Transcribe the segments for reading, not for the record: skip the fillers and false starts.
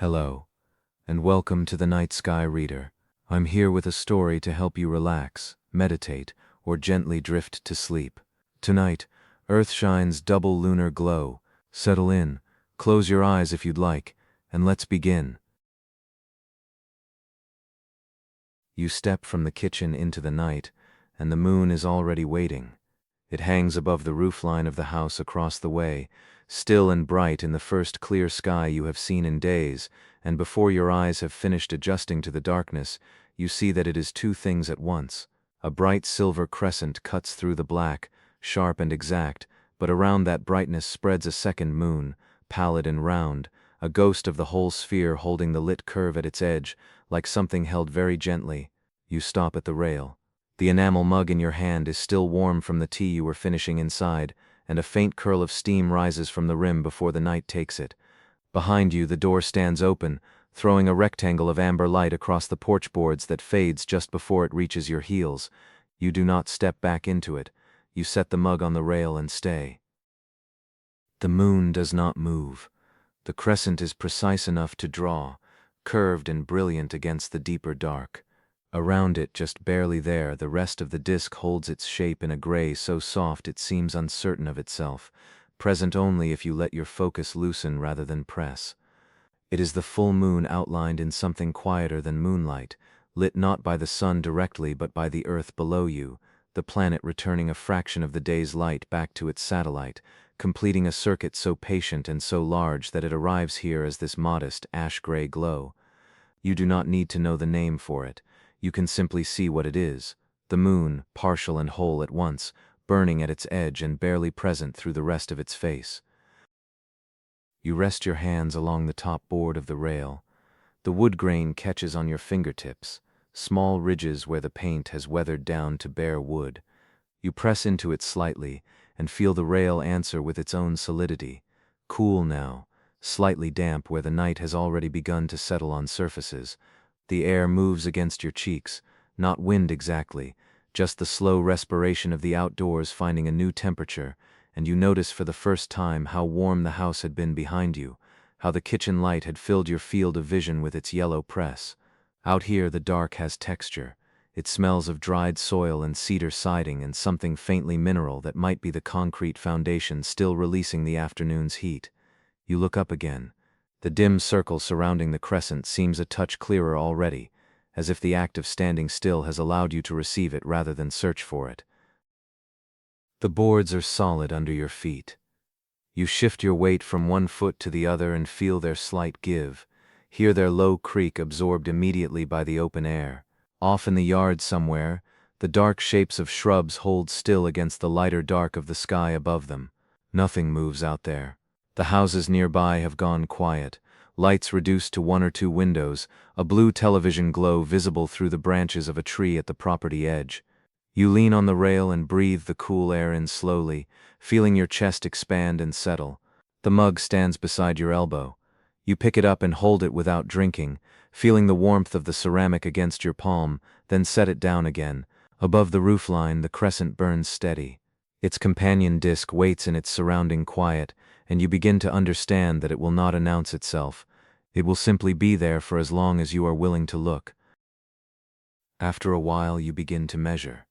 Hello, and welcome to the Night Sky Reader. I'm here with a story to help you relax, meditate, or gently drift to sleep. Tonight, Earthshine's double lunar glow. Settle in, close your eyes if you'd like, and let's begin. You step from the kitchen into the night, and the moon is already waiting. It hangs above the roofline of the house across the way, still and bright in the first clear sky you have seen in days, and before your eyes have finished adjusting to the darkness, you see that it is two things at once. A bright silver crescent cuts through the black, sharp and exact, but around that brightness spreads a second moon, pallid and round, a ghost of the whole sphere holding the lit curve at its edge, like something held very gently. You stop at the rail. The enamel mug in your hand is still warm from the tea you were finishing inside, and a faint curl of steam rises from the rim before the night takes it. Behind you, the door stands open, throwing a rectangle of amber light across the porch boards that fades just before it reaches your heels. You do not step back into it. You set the mug on the rail and stay. The moon does not move. The crescent is precise enough to draw, curved and brilliant against the deeper dark. Around it, just barely there, the rest of the disk holds its shape in a gray so soft it seems uncertain of itself, present only if you let your focus loosen rather than press. It is the full moon outlined in something quieter than moonlight, lit not by the sun directly but by the earth below you, the planet returning a fraction of the day's light back to its satellite, completing a circuit so patient and so large that it arrives here as this modest ash-gray glow. You do not need to know the name for it. You can simply see what it is, the moon, partial and whole at once, burning at its edge and barely present through the rest of its face. You rest your hands along the top board of the rail. The wood grain catches on your fingertips, small ridges where the paint has weathered down to bare wood. You press into it slightly and feel the rail answer with its own solidity, cool now, slightly damp where the night has already begun to settle on surfaces. The air moves against your cheeks, not wind exactly, just the slow respiration of the outdoors finding a new temperature, and you notice for the first time how warm the house had been behind you, how the kitchen light had filled your field of vision with its yellow press. Out here the dark has texture. It smells of dried soil and cedar siding and something faintly mineral that might be the concrete foundation still releasing the afternoon's heat. You look up again. The dim circle surrounding the crescent seems a touch clearer already, as if the act of standing still has allowed you to receive it rather than search for it. The boards are solid under your feet. You shift your weight from one foot to the other and feel their slight give, hear their low creak absorbed immediately by the open air. Off in the yard somewhere, the dark shapes of shrubs hold still against the lighter dark of the sky above them. Nothing moves out there. The houses nearby have gone quiet, lights reduced to one or two windows, a blue television glow visible through the branches of a tree at the property edge. You lean on the rail and breathe the cool air in slowly, feeling your chest expand and settle. The mug stands beside your elbow. You pick it up and hold it without drinking, feeling the warmth of the ceramic against your palm, then set it down again. Above the roofline, the crescent burns steady. Its companion disk waits in its surrounding quiet, and you begin to understand that it will not announce itself. It will simply be there for as long as you are willing to look. After a while, you begin to measure.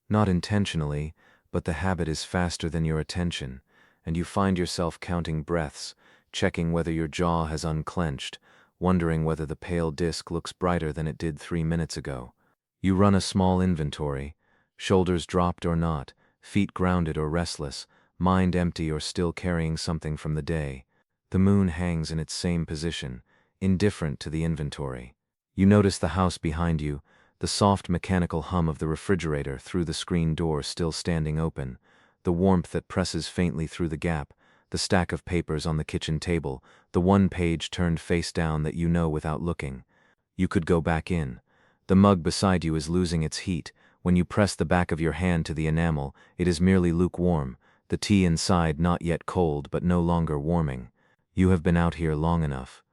Not intentionally, but the habit is faster than your attention, and you find yourself counting breaths, checking whether your jaw has unclenched, wondering whether the pale disk looks brighter than it did 3 minutes ago. You run a small inventory, shoulders dropped or not, feet grounded or restless, mind empty or still carrying something from the day. The moon hangs in its same position, indifferent to the inventory. You notice the house behind you, the soft mechanical hum of the refrigerator through the screen door still standing open, the warmth that presses faintly through the gap, the stack of papers on the kitchen table, the one page turned face down that you know without looking. You could go back in. The mug beside you is losing its heat. When you press the back of your hand to the enamel, it is merely lukewarm, the tea inside not yet cold but no longer warming. You have been out here long enough.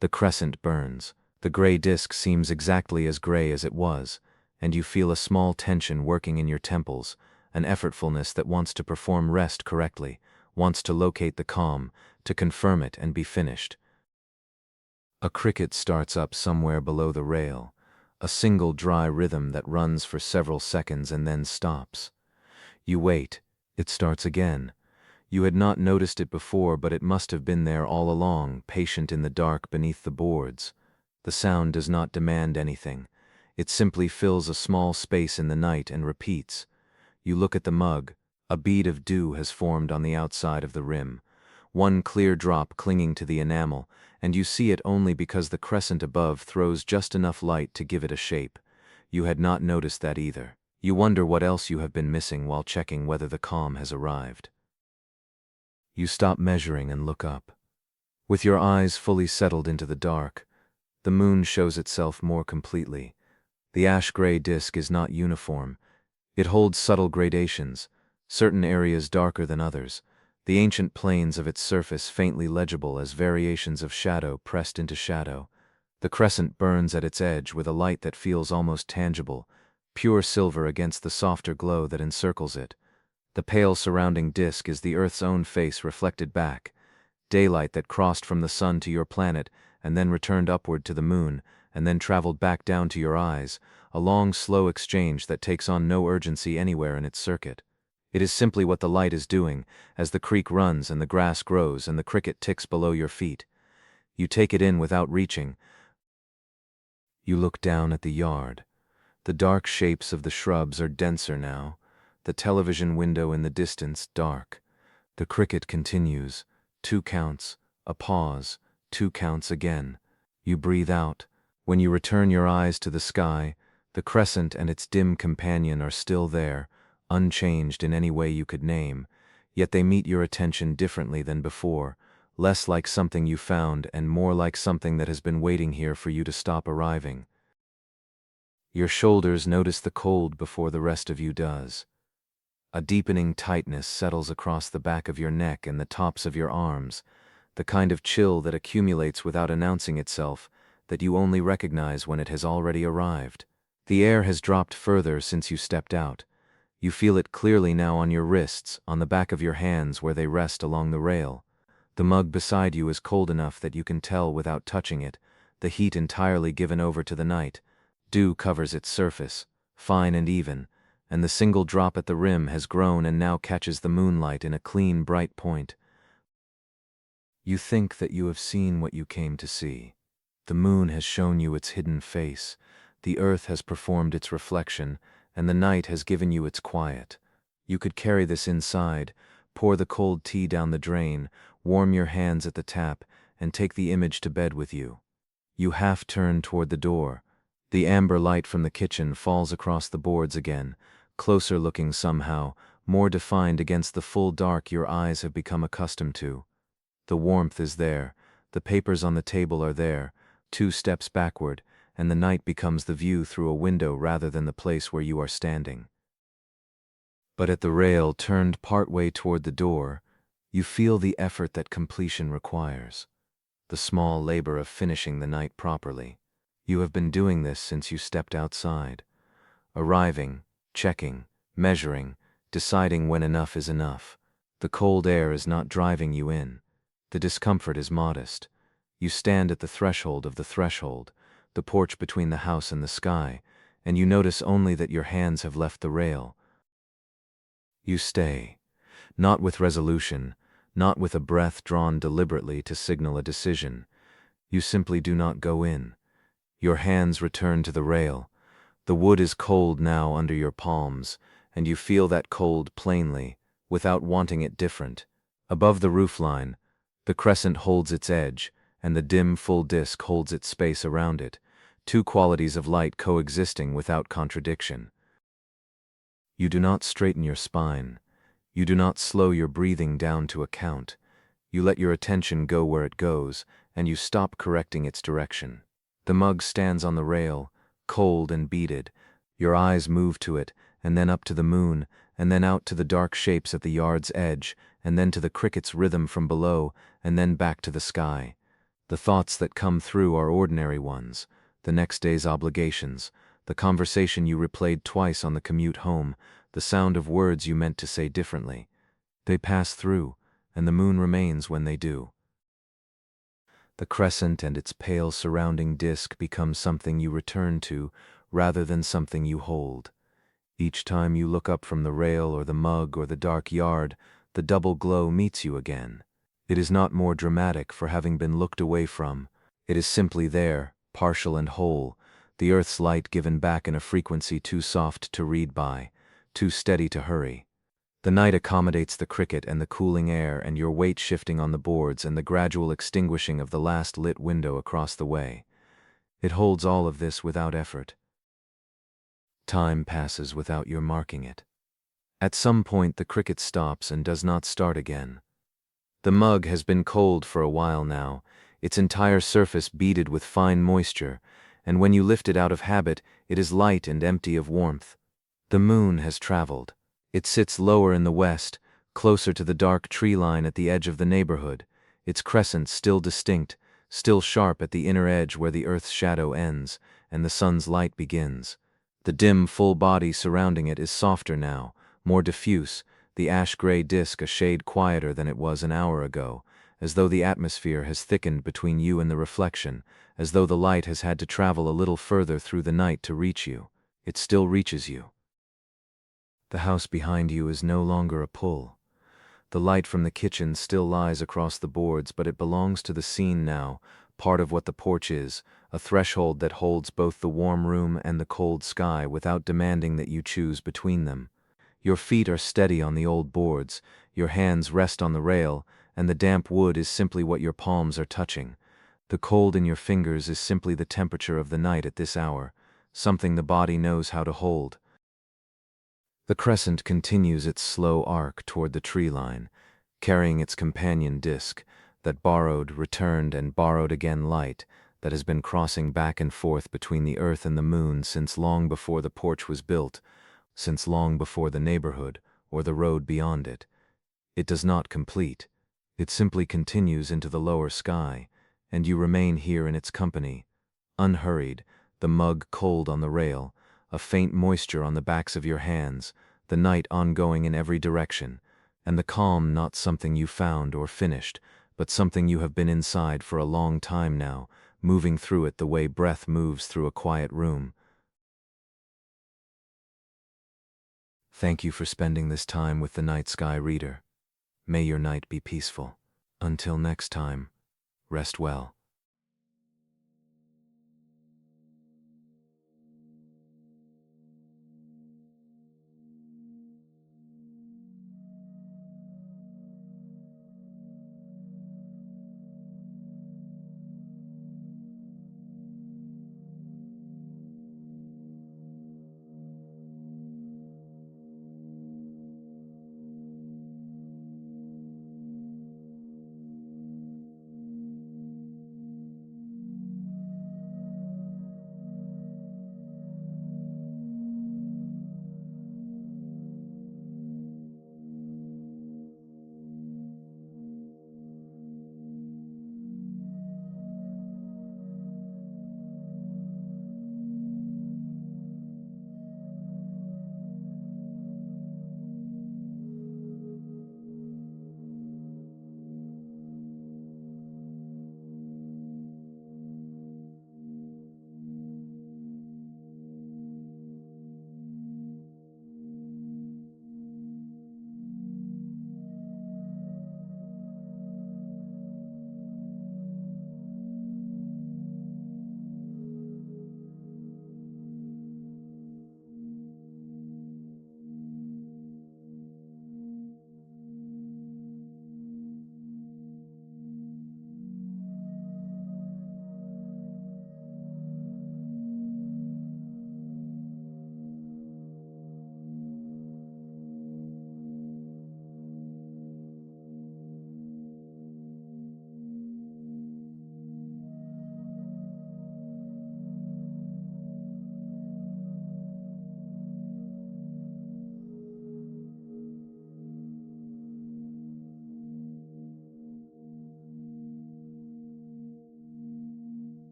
The crescent burns. The gray disk seems exactly as gray as it was, and you feel a small tension working in your temples, an effortfulness that wants to perform rest correctly, wants to locate the calm, to confirm it and be finished. A cricket starts up somewhere below the rail, a single dry rhythm that runs for several seconds and then stops. You wait. It starts again. You had not noticed it before, but it must have been there all along, patient in the dark beneath the boards. The sound does not demand anything. It simply fills a small space in the night and repeats. You look at the mug. A bead of dew has formed on the outside of the rim, one clear drop clinging to the enamel, and you see it only because the crescent above throws just enough light to give it a shape. You had not noticed that either. You wonder what else you have been missing while checking whether the calm has arrived. You stop measuring and look up. With your eyes fully settled into the dark, the moon shows itself more completely. The ash-gray disk is not uniform. It holds subtle gradations, certain areas darker than others, the ancient planes of its surface faintly legible as variations of shadow pressed into shadow. The crescent burns at its edge with a light that feels almost tangible, pure silver against the softer glow that encircles it. The pale surrounding disk is the Earth's own face reflected back, daylight that crossed from the sun to your planet and then returned upward to the moon and then traveled back down to your eyes, a long, slow exchange that takes on no urgency anywhere in its circuit. It is simply what the light is doing as the creek runs and the grass grows and the cricket ticks below your feet. You take it in without reaching. You look down at the yard. The dark shapes of the shrubs are denser now, the television window in the distance dark. The cricket continues. 2 counts, a pause, 2 counts again. You breathe out. When you return your eyes to the sky, the crescent and its dim companion are still there, unchanged in any way you could name, yet they meet your attention differently than before, less like something you found and more like something that has been waiting here for you to stop arriving. Your shoulders notice the cold before the rest of you does. A deepening tightness settles across the back of your neck and the tops of your arms, the kind of chill that accumulates without announcing itself, that you only recognize when it has already arrived. The air has dropped further since you stepped out. You feel it clearly now on your wrists, on the back of your hands where they rest along the rail. The mug beside you is cold enough that you can tell without touching it, the heat entirely given over to the night. Dew covers its surface, fine and even, and the single drop at the rim has grown and now catches the moonlight in a clean, bright point. You think that you have seen what you came to see. The moon has shown you its hidden face, the earth has performed its reflection, and the night has given you its quiet. You could carry this inside, pour the cold tea down the drain, warm your hands at the tap, and take the image to bed with you. You half turn toward the door. The amber light from the kitchen falls across the boards again, closer looking somehow, more defined against the full dark your eyes have become accustomed to. The warmth is there, the papers on the table are there, 2 steps backward, and the night becomes the view through a window rather than the place where you are standing. But at the rail turned partway toward the door, you feel the effort that completion requires, the small labor of finishing the night properly. You have been doing this since you stepped outside, arriving, checking, measuring, deciding when enough is enough. The cold air is not driving you in. The discomfort is modest. You stand at the threshold of the threshold, the porch between the house and the sky, and you notice only that your hands have left the rail. You stay, not with resolution, not with a breath drawn deliberately to signal a decision. You simply do not go in. Your hands return to the rail. The wood is cold now under your palms, and you feel that cold plainly, without wanting it different. Above the roofline, the crescent holds its edge, and the dim full disk holds its space around it, 2 qualities of light coexisting without contradiction. You do not straighten your spine. You do not slow your breathing down to a count. You let your attention go where it goes, and you stop correcting its direction. The mug stands on the rail, cold and beaded. Your eyes move to it, and then up to the moon, and then out to the dark shapes at the yard's edge, and then to the cricket's rhythm from below, and then back to the sky. The thoughts that come through are ordinary ones, the next day's obligations, the conversation you replayed twice on the commute home, the sound of words you meant to say differently. They pass through, and the moon remains when they do. The crescent and its pale surrounding disk become something you return to rather than something you hold. Each time you look up from the rail or the mug or the dark yard, the double glow meets you again. It is not more dramatic for having been looked away from. It is simply there, partial and whole, the earth's light given back in a frequency too soft to read by, too steady to hurry. The night accommodates the cricket and the cooling air and your weight shifting on the boards and the gradual extinguishing of the last lit window across the way. It holds all of this without effort. Time passes without your marking it. At some point the cricket stops and does not start again. The mug has been cold for a while now, its entire surface beaded with fine moisture, and when you lift it out of habit, it is light and empty of warmth. The moon has traveled. It sits lower in the west, closer to the dark tree line at the edge of the neighborhood, its crescent still distinct, still sharp at the inner edge where the earth's shadow ends, and the sun's light begins. The dim, full body surrounding it is softer now, more diffuse, the ash-gray disk a shade quieter than it was an hour ago, as though the atmosphere has thickened between you and the reflection, as though the light has had to travel a little further through the night to reach you. It still reaches you. The house behind you is no longer a pull. The light from the kitchen still lies across the boards, but it belongs to the scene now, part of what the porch is, a threshold that holds both the warm room and the cold sky without demanding that you choose between them. Your feet are steady on the old boards, your hands rest on the rail, and the damp wood is simply what your palms are touching. The cold in your fingers is simply the temperature of the night at this hour, something the body knows how to hold. The crescent continues its slow arc toward the tree line, carrying its companion disk, that borrowed, returned, and borrowed again light, that has been crossing back and forth between the earth and the moon since long before the porch was built, since long before the neighborhood, or the road beyond it. It does not complete. It simply continues into the lower sky, and you remain here in its company, unhurried, the mug cold on the rail, a faint moisture on the backs of your hands, the night ongoing in every direction, and the calm not something you found or finished, but something you have been inside for a long time now, moving through it the way breath moves through a quiet room. Thank you for spending this time with the Night Sky Reader. May your night be peaceful. Until next time, rest well.